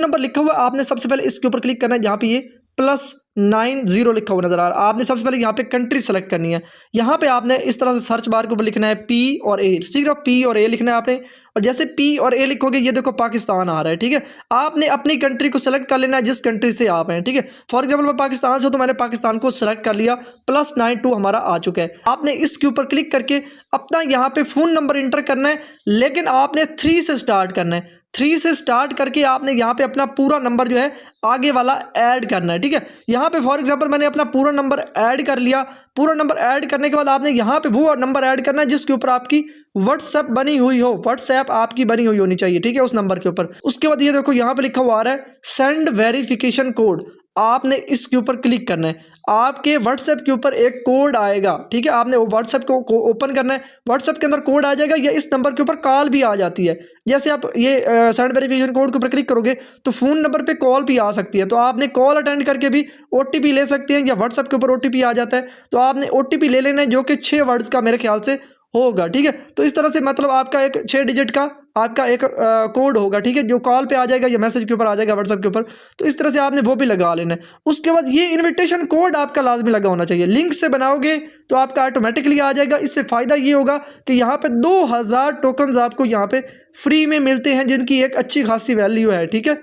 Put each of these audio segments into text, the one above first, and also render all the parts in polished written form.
Number लिखा हुआ है, आपने सबसे पहले इसके ऊपर क्लिक करना है जहाँ पे ये +90 लिखा हुआ नजर आ रहा है। आपने सबसे पहले यहाँ पे कंट्री सेलेक्ट करनी है। यहाँ पे आपने इस तरह से सर्च बार के ऊपर लिखना है P और A, सिर्फ P और A लिखना है आपने। और जैसे P और A लिखोगे ये देखो पाकिस्तान आ रहा है, ठीक है। आपने अपनी कंट्री को सेलेक्ट कर लेना है जिस कंट्री से आप हैं, ठीक है। फॉर एग्जाम्पल मैं पाकिस्तान से हूं तो मैंने पाकिस्तान को सेलेक्ट कर लिया, +92 हमारा आ चुका है। आपने इसके ऊपर क्लिक करके अपना यहाँ पे फोन नंबर इंटर करना है, लेकिन आपने 3 से स्टार्ट करना है। 3 से स्टार्ट करके आपने यहाँ पे अपना पूरा नंबर जो है आगे वाला ऐड करना है, ठीक है। यहाँ पे फॉर एग्जांपल मैंने अपना पूरा नंबर ऐड कर लिया। पूरा नंबर ऐड करने के बाद आपने यहाँ पे वो नंबर ऐड करना है जिसके ऊपर आपकी व्हाट्सएप बनी हुई हो, व्हाट्सएप आपकी बनी हुई होनी चाहिए, ठीक है, उस नंबर के ऊपर। उसके बाद ये देखो यहाँ पे लिखा हुआ आ रहा है सेंड वेरिफिकेशन कोड, आपने इसके ऊपर क्लिक करना है। आपके व्हाट्सएप के ऊपर एक कोड आएगा, ठीक है। आपने वो व्हाट्सएप को ओपन करना है, व्हाट्सएप के अंदर कोड आ जाएगा या इस नंबर के ऊपर कॉल भी आ जाती है। जैसे आप ये सेंड वेरिफिकेशन कोड के ऊपर क्लिक करोगे तो फोन नंबर पे कॉल भी आ सकती है, तो आपने कॉल अटेंड करके भी ओटीपी ले सकते हैं, या व्हाट्सएप के ऊपर ओटीपी आ जाता है तो आपने ओटीपी ले लेना है जो कि 6 वर्ड्स का मेरे ख्याल से होगा, ठीक है। तो इस तरह से मतलब आपका एक 6 डिजिट का आपका एक कोड होगा, ठीक है, जो कॉल पे आ जाएगा या मैसेज के ऊपर आ जाएगा व्हाट्सएप के ऊपर। तो इस तरह से आपने वो भी लगा लेना है। उसके बाद ये इनविटेशन कोड आपका लाजमी लगा होना चाहिए। लिंक से बनाओगे तो आपका ऑटोमेटिकली आ जाएगा। इससे फ़ायदा ये होगा कि यहाँ पे 2000 टोकन्स आपको यहाँ पे फ्री में मिलते हैं, जिनकी एक अच्छी खासी वैल्यू है, ठीक है।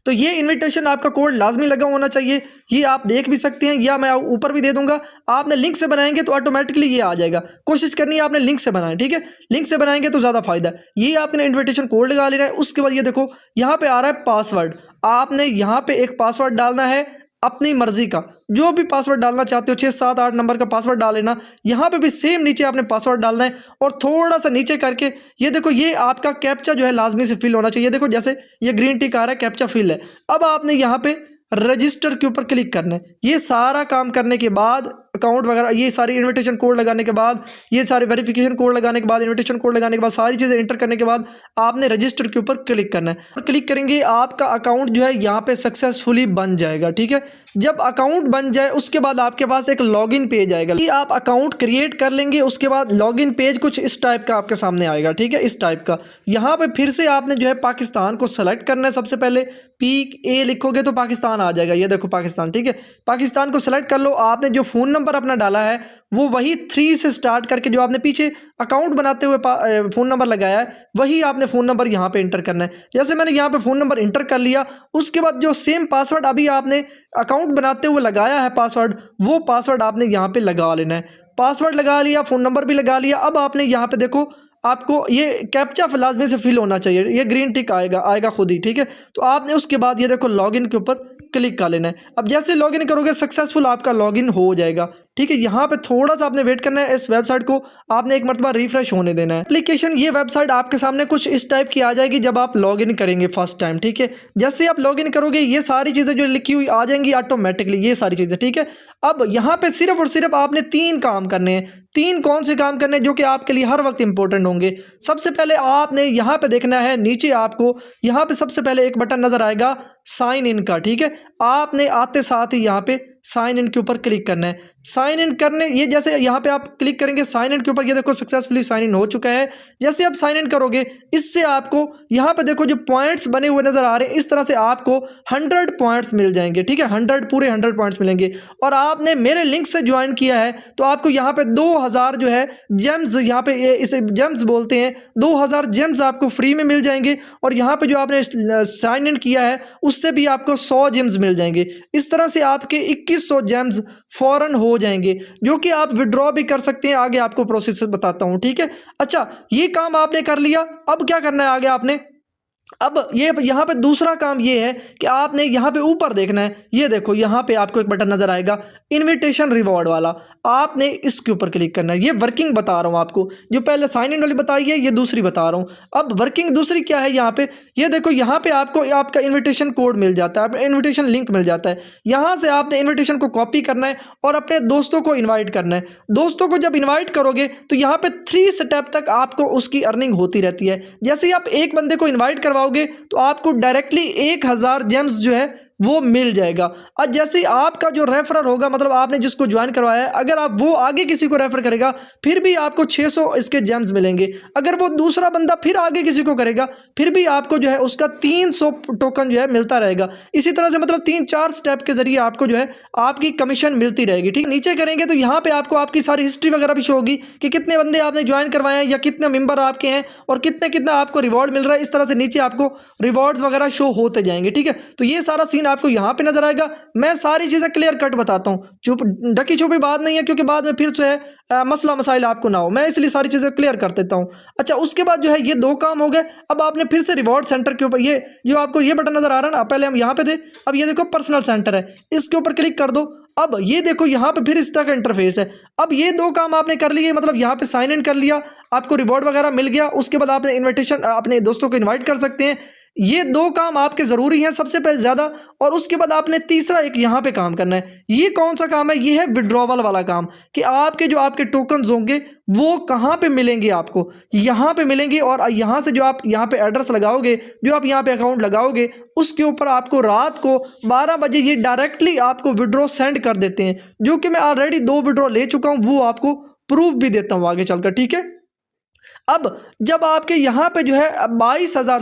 तो ये इनविटेशन आपका कोड लाजमी लगा होना चाहिए। ये आप देख भी सकते हैं या मैं ऊपर भी दे दूंगा। आपने लिंक से बनाएंगे तो ऑटोमेटिकली ये आ जाएगा। कोशिश करनी है आपने लिंक से बनाएं, ठीक है। लिंक से बनाएंगे तो ज़्यादा फायदा है। ये आपने इनविटेशन कोड लगा लेना है। उसके बाद ये देखो यहाँ पे आ रहा है पासवर्ड। आपने यहाँ पे एक पासवर्ड डालना है अपनी मर्जी का, जो भी पासवर्ड डालना चाहते हो, 6 7 8 नंबर का पासवर्ड डाल लेना। यहाँ पे भी सेम नीचे आपने पासवर्ड डालना है और थोड़ा सा नीचे करके ये देखो ये आपका कैप्चा जो है लाजमी से फिल होना चाहिए। देखो जैसे ये ग्रीन टिक आ रहा है, कैप्चा फिल है। अब आपने यहाँ पे रजिस्टर के ऊपर क्लिक करना है। ये सारा काम करने के बाद अकाउंट वगैरह, ये सारी इनविटेशन कोड लगाने के बाद, ये सारे वेरिफिकेशन कोड लगाने के बाद, इनविटेशन कोड लगाने के बाद, सारी चीज़ें इंटर करने के बाद आपने रजिस्टर के ऊपर क्लिक करना है। और क्लिक करेंगे आपका अकाउंट जो है यहाँ पे सक्सेसफुली बन जाएगा, ठीक है। जब अकाउंट बन जाए उसके बाद आपके पास एक लॉगिन पेज आएगा। ये आप अकाउंट क्रिएट कर लेंगे, उसके बाद लॉगिन पेज कुछ इस टाइप का आपके सामने आएगा, ठीक है, इस टाइप का। यहाँ पे फिर से आपने जो है पाकिस्तान को सेलेक्ट करना है। सबसे पहले PA लिखोगे तो पाकिस्तान आ जाएगा, ये देखो पाकिस्तान, ठीक है। पाकिस्तान को सेलेक्ट कर लो। आपने जो फ़ोन नंबर अपना डाला है वो वही 3 से स्टार्ट करके जो आपने पीछे अकाउंट बनाते हुए फ़ोन नंबर लगाया है वही आपने फ़ोन नंबर यहाँ पे इंटर करना है। जैसे मैंने यहाँ पे फ़ोन नंबर इंटर कर लिया, उसके बाद जो सेम पासवर्ड अभी आपने अकाउंट बनाते हुए लगाया है पासवर्ड, वो पासवर्ड आपने यहाँ पे लगा लेना है। पासवर्ड लगा लिया, फ़ोन नंबर भी लगा लिया। अब आपने यहाँ पे देखो आपको ये कैप्चा लाजमी से फिल होना चाहिए, ये ग्रीन टिक आएगा खुद ही, ठीक है। तो आपने उसके बाद ये देखो लॉगिन के ऊपर क्लिक कर लेना है। अब जैसे लॉगिन करोगे सक्सेसफुल आपका लॉगिन हो जाएगा, ठीक है। यहाँ पे थोड़ा सा आपने वेट करना है। इस वेबसाइट को आपने एक मरतबा रिफ्रेश होने देना है। एप्लीकेशन ये वेबसाइट आपके सामने कुछ इस टाइप की आ जाएगी जब आप लॉगिन करेंगे फर्स्ट टाइम, ठीक है। जैसे आप लॉगिन करोगे ये सारी चीज़ें जो लिखी हुई आ जाएंगी ऑटोमेटिकली, ये सारी चीज़ें, ठीक है। अब यहाँ पे सिर्फ और सिर्फ आपने 3 काम करने हैं। 3 कौन से काम करने हैं जो कि आपके लिए हर वक्त इंपॉर्टेंट होंगे। सबसे पहले आपने यहाँ पे देखना है, नीचे आपको यहाँ पे सबसे पहले एक बटन नजर आएगा साइन इन का, ठीक है। आपने आते साथ ही यहाँ पे साइन इन के ऊपर क्लिक करना है। साइन इन करने ये जैसे यहाँ पे आप क्लिक करेंगे साइन इन के ऊपर, ये देखो सक्सेसफुली साइन इन हो चुका है। जैसे आप साइन इन करोगे इससे आपको यहाँ पे देखो जो पॉइंट्स बने हुए नजर आ रहे हैं, इस तरह से आपको 100 पॉइंट्स मिल जाएंगे, ठीक है। 100 पूरे 100 पॉइंट्स मिलेंगे। और आपने मेरे लिंक से ज्वाइन किया है तो आपको यहाँ पे 2000 जो है जेम्स, यहाँ पे इसे जेम्स बोलते हैं, 2000 जेम्स आपको फ्री में मिल जाएंगे। और यहाँ पे जो आपने साइन इन किया है उससे भी आपको 100 जेम्स मिल जाएंगे। इस तरह से आपके 2100 जेम्स फौरन हो जाएंगे, जो कि आप विड्रॉ भी कर सकते हैं। आगे आपको प्रोसेस बताता हूं, ठीक है। अच्छा, ये काम आपने कर लिया। अब क्या करना है आगे आपने, अब ये यहाँ पे दूसरा काम ये है कि आपने यहाँ पे ऊपर देखना है। ये देखो यहाँ पे आपको एक बटन नजर आएगा इनविटेशन रिवॉर्ड वाला, आपने इसके ऊपर क्लिक करना है। ये वर्किंग बता रहा हूँ आपको, जो पहले साइन इन वाली बताई है ये दूसरी बता रहा हूँ। अब वर्किंग दूसरी क्या है, यहाँ पे ये देखो यहाँ पे आपको आपका इन्विटेशन कोड मिल जाता है, इन्विटेशन लिंक मिल जाता है। यहाँ से आपने इन्विटेशन को कॉपी करना है और अपने दोस्तों को इन्वाइट करना है। दोस्तों को जब इन्वाइट करोगे तो यहाँ पे 3 स्टेप तक आपको उसकी अर्निंग होती रहती है। जैसे ही आप एक बंदे को इन्वाइट करवाओगे तो आपको डायरेक्टली 1000 जेम्स जो है वो मिल जाएगा। और जैसे आपका जो रेफरर होगा, मतलब आपने जिसको ज्वाइन करवाया है, अगर आप वो आगे किसी को रेफर करेगा फिर भी आपको 600 इसके जेम्स मिलेंगे। अगर वो दूसरा बंदा फिर आगे किसी को करेगा फिर भी आपको जो है उसका 300 टोकन जो है मिलता रहेगा। इसी तरह से मतलब 3-4 स्टेप के जरिए आपको जो है आपकी कमीशन मिलती रहेगी। ठीक, नीचे करेंगे तो यहाँ पे आपको आपकी सारी हिस्ट्री वगैरह भी शो होगी कि कितने बंदे आपने ज्वाइन करवाए हैं या कितने मेंबर आपके हैं और कितना आपको रिवॉर्ड मिल रहा है। इस तरह से नीचे आपको रिवॉर्ड्स वगैरह शो होते जाएंगे। ठीक है, तो ये सारा सीन आपको यहाँ पे नजर आएगा। मैं सारी चीजें क्लियर कट बताता हूँ, चुप ढकी छुपी बात नहीं है, क्योंकि बाद में फिर जो है मसला मसाइल आपको ना हो, मैं इसलिए सारी चीजें क्लियर कर देता हूँ। अच्छा, उसके बाद जो है ये 2 काम हो गए। अब आपने फिर से रिवॉर्ड सेंटर के ऊपर ये जो आपको ये बटन नजर आ रहा है ना, पहले हम यहाँ पे थे, अब ये देखो पर्सनल सेंटर है, इसके ऊपर क्लिक कर दो। अब ये देखो यहाँ पे फिर इस तरह का इंटरफेस है। अब ये 2 काम आपने कर लिए, मतलब यहाँ पे साइन इन कर लिया, आपको रिवॉर्ड वगैरह मिल गया, उसके बाद आपने इन्विटेशन अपने दोस्तों को इन्वाइट कर सकते हैं। ये 2 काम आपके ज़रूरी हैं सबसे पहले ज़्यादा। और उसके बाद आपने तीसरा एक यहाँ पे काम करना है। ये कौन सा काम है? ये है विड्रॉवल वाला काम, कि आपके जो आपके टोकन्स होंगे वो कहाँ पे मिलेंगे, आपको यहाँ पे मिलेंगे। और यहाँ से जो आप यहाँ पे एड्रेस लगाओगे, जो आप यहाँ पे अकाउंट लगाओगे, उसके ऊपर आपको रात को 12 बजे ये डायरेक्टली आपको विड्रॉ सेंड कर देते हैं, जो कि मैं ऑलरेडी 2 विड्रॉ ले चुका हूँ, वो आपको प्रूफ भी देता हूँ आगे चलकर। ठीक है, अब जब आपके यहाँ पे जो है 20,000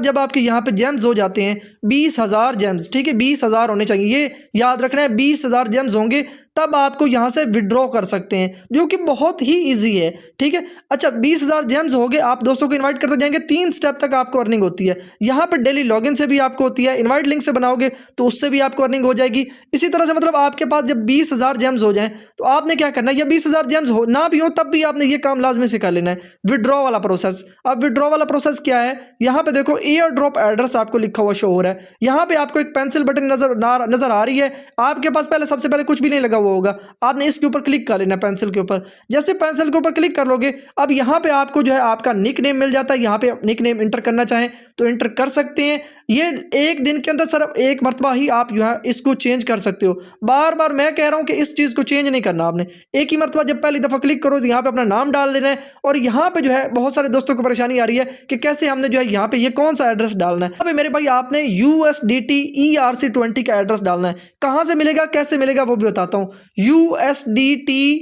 जब आपके यहाँ पे जेम्स हो जाते हैं, 20,000 जेम्स, ठीक है, 20,000 होने चाहिए, ये याद रखना है, 20,000 जेम्स होंगे तब आपको यहाँ से विड्रॉ कर सकते हैं, जो कि बहुत ही इजी है। ठीक है, अच्छा 20,000 जेम्स हो गए, आप दोस्तों को इनवाइट करते जाएंगे, 3 स्टेप तक आपको अर्निंग होती है। यहाँ पे डेली लॉगिन से भी आपको होती है, इनवाइट लिंक से बनाओगे तो उससे भी आपको अर्निंग हो जाएगी। इसी तरह से मतलब आपके पास जब 20,000 जेम्स हो जाएं तो आपने क्या करना है, या 20,000 जेम्स हो ना भी हो तब भी आपने ये काम लाजमी से कर लेना है, विड्रॉ वाला प्रोसेस। अब विड्रॉ वाला प्रोसेस क्या है, यहाँ पे देखो एयर ड्रॉप एड्रेस आपको लिखा हुआ शो हो रहा है। यहाँ पे आपको एक पेंसिल बटन नजर आ रही है, आपके पास पहले सबसे पहले कुछ भी नहीं लगा हुआ होगा, आपने इसके ऊपर क्लिक कर लेना, पेंसिल के ऊपर। जैसे पेंसिल के ऊपर क्लिक कर लोगे, अब यहाँ पे आपको जो है आपका निक नेम मिल जाता है। यहाँ पे निक नेम इंटर करना चाहें तो इंटर कर सकते हैं। ये एक दिन के अंदर सिर्फ एक मरतबा ही आप जो है इसको चेंज कर सकते हो। बार बार मैं कह रहा हूँ कि इस चीज़ को चेंज नहीं करना, आपने एक ही मरतबा जब पहली दफ़ा क्लिक करो तो यहाँ पे अपना नाम डाल देना है। और यहाँ पे जो है बहुत सारे दोस्तों को परेशानी आ रही है कि कैसे हमने जो है यहाँ पे ये कौन सा एड्रेस डालना है। अब मेरे भाई आपने USDT ERC20 का एड्रेस डालना है। कहाँ से मिलेगा, कैसे मिलेगा, वो भी बताता हूँ। USDT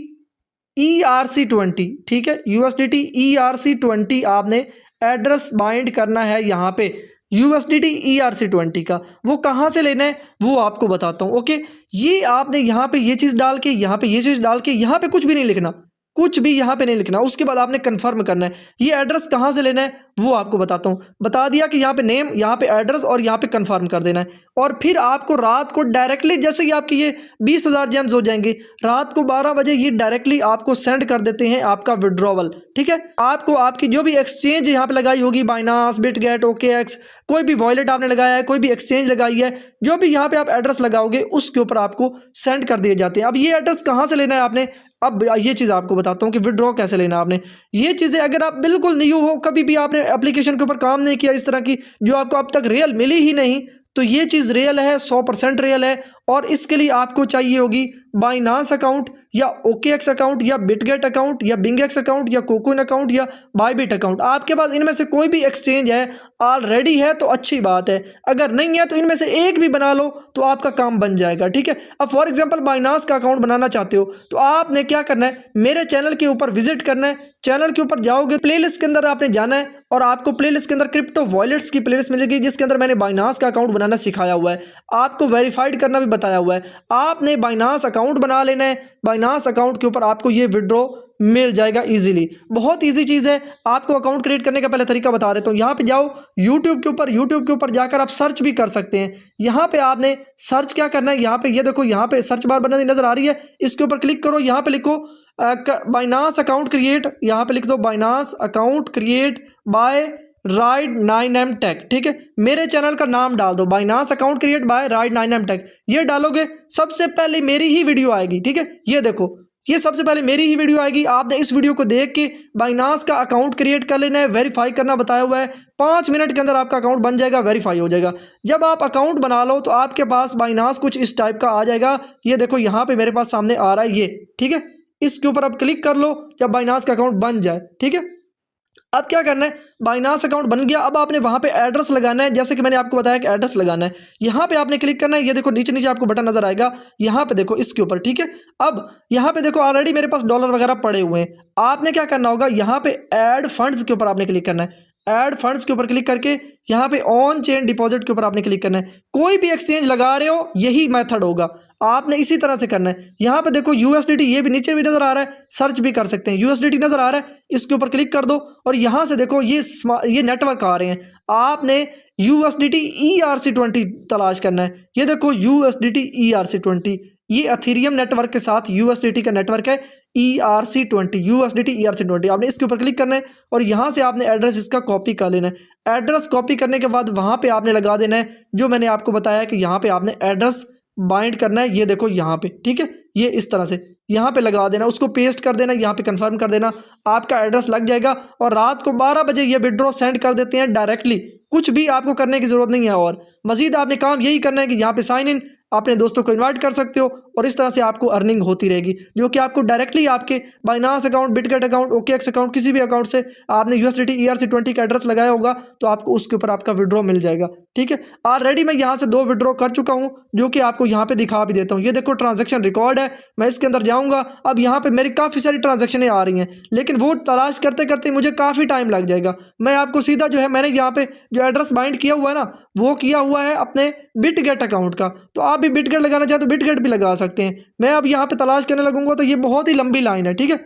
ERC20, ठीक है, USDT ERC20 आपने एड्रेस बाइंड करना है यहाँ पे USDT ERC20 का। वो कहाँ से लेना है वो आपको बताता हूँ। ओके, ये आपने यहाँ पे ये चीज़ डाल के, यहाँ पे ये चीज़ डाल के, यहाँ पे कुछ भी नहीं लिखना, कुछ भी यहाँ पे नहीं लिखना। उसके बाद आपने कंफर्म करना है। ये एड्रेस कहाँ से लेना है वो आपको बताता हूँ। बता दिया कि यहाँ पे नेम, यहाँ पे एड्रेस और यहाँ पे कंफर्म कर देना है। और फिर आपको रात को डायरेक्टली, जैसे ही आपकी ये 20,000 जेम्स हो जाएंगे, रात को 12 बजे ये डायरेक्टली आपको सेंड कर देते हैं आपका विड्रॉवल। ठीक है, आपको आपकी जो भी एक्सचेंज यहाँ पे लगाई होगी, बाइनांस, बिटगेट, OKX, कोई भी वॉलेट आपने लगाया है, कोई भी एक्सचेंज लगाई है, जो भी यहाँ पे आप एड्रेस लगाओगे उसके ऊपर आपको सेंड कर दिए जाते हैं। अब ये एड्रेस कहाँ से लेना है आपने, अब ये चीज़ आपको बताता हूँ कि विड्रॉ कैसे लेना आपने। ये चीज़ें अगर आप बिल्कुल न्यू हो, कभी भी आपने एप्लीकेशन के ऊपर काम नहीं किया, इस तरह की जो आपको अब तक रियल मिली ही नहीं, तो ये चीज़ रियल है, 100% रियल है। और इसके लिए आपको चाहिए होगी बाइनांस अकाउंट या OKX अकाउंट या बिटगेट अकाउंट या बिंगेक्स अकाउंट या कोकोइन अकाउंट या बायबिट अकाउंट। आपके पास इनमें से कोई भी एक्सचेंज है, ऑलरेडी है तो अच्छी बात है, अगर नहीं है तो इनमें से एक भी बना लो तो आपका काम बन जाएगा। ठीक है, अब फॉर एग्जांपल बाइनांस का अकाउंट बनाना चाहते हो तो आपने क्या करना है, मेरे चैनल के ऊपर विजिट करना है। चैनल के ऊपर जाओगे, प्लेलिस्ट के अंदर आपने जाना है और आपको प्लेलिस्ट के अंदर क्रिप्टो वॉलेट्स की प्लेलिस्ट मिलेगी, जिसके अंदर मैंने बाइनांस का अकाउंट बनाना सिखाया हुआ है, आपको वेरीफाइड करना भी बताया हुआ है। आपने बाइनांस अकाउंट बना लेना है। बाइनांस अकाउंट के ऊपर आपको ये विड्रॉ मिल जाएगा इजीली, बहुत इजी चीज़ है। आपको अकाउंट क्रिएट करने का पहले तरीका बता देता हूँ। यहाँ पे जाओ यूट्यूब के ऊपर जाकर आप सर्च भी कर सकते हैं। यहाँ पे आपने सर्च क्या करना है, यहाँ पे ये देखो, यहाँ पे सर्च बार बनने नजर आ रही है, इसके ऊपर क्लिक करो, यहाँ पे लिखो बाइनांस अकाउंट क्रिएट, यहाँ पे लिख दो Binance account create bye Ride9M Tech। ठीक है, मेरे चैनल का नाम डाल दो, Binance account create bye Ride9M Tech। ये डालोगे सबसे पहले मेरी ही वीडियो आएगी। ठीक है, ये देखो, ये सबसे पहले मेरी ही वीडियो आएगी। आपने इस वीडियो को देख के बाइनांस का अकाउंट क्रिएट कर लेना है, वेरीफाई करना बताया हुआ है। 5 मिनट के अंदर आपका अकाउंट बन जाएगा, वेरीफाई हो जाएगा। जब आप अकाउंट बना लो तो आपके पास बाइनांस कुछ इस टाइप का आ जाएगा। ये देखो, यहाँ पे मेरे पास सामने आ रहा है ये। ठीक है, इसके ऊपर आप क्लिक कर लो जब बाइनांस का अकाउंट बन जाए। ठीक है, अब क्या करना है, बाइनांस अकाउंट बन गया। अब आपने वहाँ पे एड्रेस लगाना है, जैसे कि मैंने आपको बताया कि एड्रेस लगाना है। यहाँ पे आपने क्लिक करना है, ये देखो नीचे नीचे आपको बटन नजर आएगा, यहाँ पे देखो इसके ऊपर, ठीक है। अब यहाँ पे देखो ऑलरेडी मेरे पास डॉलर वगैरह पड़े हुए हैं। आपने क्या करना होगा, यहाँ पे ऐड फंड्स के ऊपर आपने क्लिक करना है। ऐड फंड्स के ऊपर क्लिक करके यहाँ पे ऑन चेन डिपॉजिट के ऊपर आपने क्लिक करना है। कोई भी एक्सचेंज लगा रहे हो यही मेथड होगा, आपने इसी तरह से करना है। यहाँ पे देखो यूएसडीटी, ये भी नीचे भी नजर आ रहा है, सर्च भी कर सकते हैं, यूएसडीटी नजर आ रहा है, इसके ऊपर क्लिक कर दो और यहाँ से देखो ये नेटवर्क आ रहे हैं। आपने यूएसडीटी ERC20 तलाश करना है। ये देखो यूएसडीटी ERC20, ये अथीरियम नेटवर्क के साथ यूएसडीटी का नेटवर्क है, ERC20, यूएसडीटी ERC20। आपने इसके ऊपर क्लिक करना है और यहाँ से आपने एड्रेस इसका कॉपी कर लेना है। एड्रेस कॉपी करने के बाद वहाँ पे आपने लगा देना है, जो मैंने आपको बताया कि यहाँ पे आपने एड्रेस बाइंड करना है। ये देखो यहाँ पे, ठीक है, ये इस तरह से यहाँ पे लगा देना, उसको पेस्ट कर देना, यहाँ पे कंफर्म कर देना, आपका एड्रेस लग जाएगा। और रात को 12 बजे ये विड्रॉ सेंड कर देते हैं डायरेक्टली, कुछ भी आपको करने की ज़रूरत नहीं है। और मजीद आपने काम यही करना है कि यहाँ पे साइन इन, अपने दोस्तों को इनवाइट कर सकते हो और इस तरह से आपको अर्निंग होती रहेगी, जो कि आपको डायरेक्टली आपके Binance account, Bitget account, OKX account, किसी भी अकाउंट से आपने यूएसडीटी ERC20 का एड्रेस लगाया होगा तो आपको उसके ऊपर आपका विड्रॉ मिल जाएगा, ठीक है। ऑलरेडी मैं यहाँ से 2 विड्रॉ कर चुका हूँ, जो कि आपको यहाँ पे दिखा भी देता हूँ। ये देखो ट्रांजेक्शन रिकॉर्ड है, मैं इसके अंदर जाऊँगा। अब यहाँ पे मेरी काफ़ी सारी ट्रांजेक्शनें आ रही हैं, लेकिन वो तलाश करते करते मुझे काफ़ी टाइम लग जाएगा। मैं आपको सीधा जो है, मैंने यहाँ पे जो एड्रेस बाइंड किया हुआ है ना, वो किया हुआ है अपने बिटगेट अकाउंट का। तो आप भी बिटगेट लगाना चाहे तो बिटगेट भी लगा सकते हैं। मैं अब यहाँ पे तलाश करने लगूंगा तो ये बहुत ही लंबी लाइन है, ठीक है।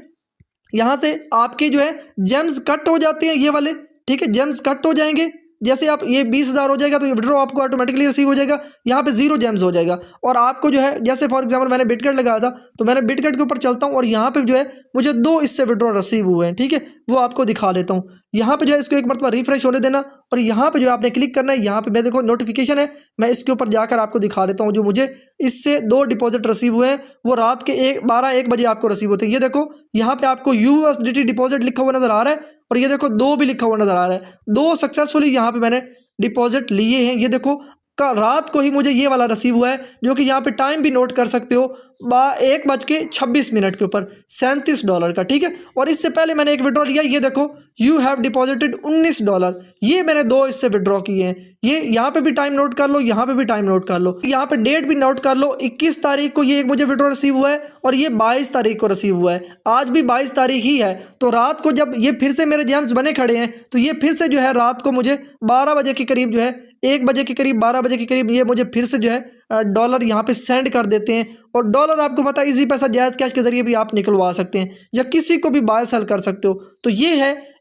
यहाँ से आपके जो है जेम्स कट हो जाते हैं, ये वाले, ठीक है, जेम्स कट हो जाएंगे। जैसे आप ये 20,000 हो जाएगा तो ये विड्रॉ आपको ऑटोमेटिकली रिसीव हो जाएगा। यहाँ पे 0 जेम्स हो जाएगा और आपको जो है, जैसे फॉर एग्जांपल मैंने बिटगेट लगाया था तो मैंने बिटगेट के ऊपर चलता हूँ और यहाँ पे जो है मुझे 2 इससे विड्रॉ रिसीव हुए हैं, ठीक है, वो आपको दिखा देता हूँ। यहाँ पे जो है इसको एक मरतबा रिफ्रेश होने देना और यहाँ पे जो आपने क्लिक करना है, यहाँ पे मैं देखो नोटिफिकेशन है, मैं इसके ऊपर जाकर आपको दिखा देता हूँ। जो मुझे इससे 2 डिपॉजिट रिसीव हुए हैं वो रात के 12-1 बजे आपको रिसीव होते हैं। ये देखो यहाँ पे आपको यूएसडीटी डिपॉजिट लिखा हुआ नजर आ रहा है और ये देखो 2 भी लिखा हुआ नजर आ रहा है। 2 सक्सेसफुली यहाँ पे मैंने डिपॉजिट लिए हैं। ये देखो का रात को ही मुझे ये वाला रिसीव हुआ है, जो कि यहाँ पे टाइम भी नोट कर सकते हो, 1:26 के ऊपर $37 का, ठीक है। और इससे पहले मैंने एक विड्रॉ लिया, ये देखो यू हैव डिपॉजिटेड $19, ये मैंने 2 इससे विड्रॉ किए हैं। ये यहाँ पे भी टाइम नोट कर लो, यहाँ पे भी टाइम नोट कर लो, यहाँ पे डेट भी नोट कर लो। 21 तारीख को ये एक मुझे विड्रॉ रिसीव हुआ है और ये 22 तारीख को रिसीव हुआ है। आज भी 22 तारीख ही है। तो रात को जब ये फिर से मेरे जेम्स बने खड़े हैं तो ये फिर से जो है रात को मुझे 12 बजे के करीब जो है, 1 बजे के करीब, 12 बजे के करीब ये मुझे फिर से जो है डॉलर यहाँ पे सेंड कर देते हैं। और डॉलर आपको पता है इजी पैसा जायज़ कैश के जरिए भी आप निकलवा सकते हैं या किसी को भी बाय सेल कर सकते हो। तो ये है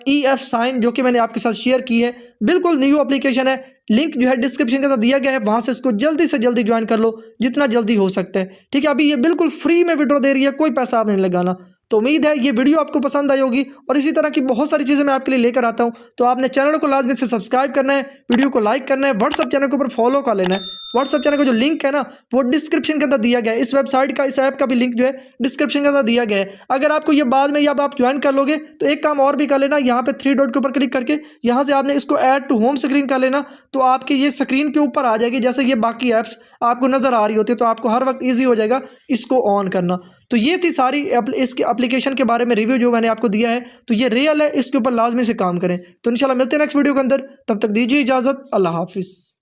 EF साइन, जो कि मैंने आपके साथ शेयर की है। बिल्कुल न्यू एप्लीकेशन है, लिंक जो है डिस्क्रिप्शन के अंदर दिया गया है, वहाँ से इसको जल्दी से जल्दी ज्वाइन कर लो जितना जल्दी हो सकता है, ठीक है। अभी ये बिल्कुल फ्री में विड्रॉ दे रही है, कोई पैसा आप नहीं लगाना। तो उम्मीद है ये वीडियो आपको पसंद आई होगी और इसी तरह की बहुत सारी चीज़ें मैं आपके लिए लेकर आता हूँ। तो आपने चैनल को लाजमी से सब्सक्राइब करना है, वीडियो को लाइक करना है, व्हाट्सअप चैनल के ऊपर फॉलो कर लेना है। व्हाट्सअप चैनल का जो लिंक है ना वो डिस्क्रिप्शन के अंदर दिया गया है। इस वेबसाइट का, इस ऐप का भी लिंक जो है डिस्क्रिप्शन के अंदर दिया गया है। अगर आपको ये बाद में या आप ज्वाइन कर लोगे तो एक काम और भी कर लेना, यहाँ पे 3 डॉट के ऊपर क्लिक करके यहाँ से आपने इसको ऐड टू होम स्क्रीन कर लेना, तो आपकी ये स्क्रीन के ऊपर आ जाएगी जैसे ये बाकी ऐप्स आपको नज़र आ रही होती है। तो आपको हर वक्त ईजी हो जाएगा इसको ऑन करना। तो ये थी सारी इसके एप्लीकेशन के बारे में रिव्यू जो मैंने आपको दिया है। तो ये रियल है, इसके ऊपर लाजमी से काम करें। तो इंशाल्लाह मिलते हैं नेक्स्ट वीडियो के अंदर, तब तक दीजिए इजाज़त, अल्लाह हाफिज़।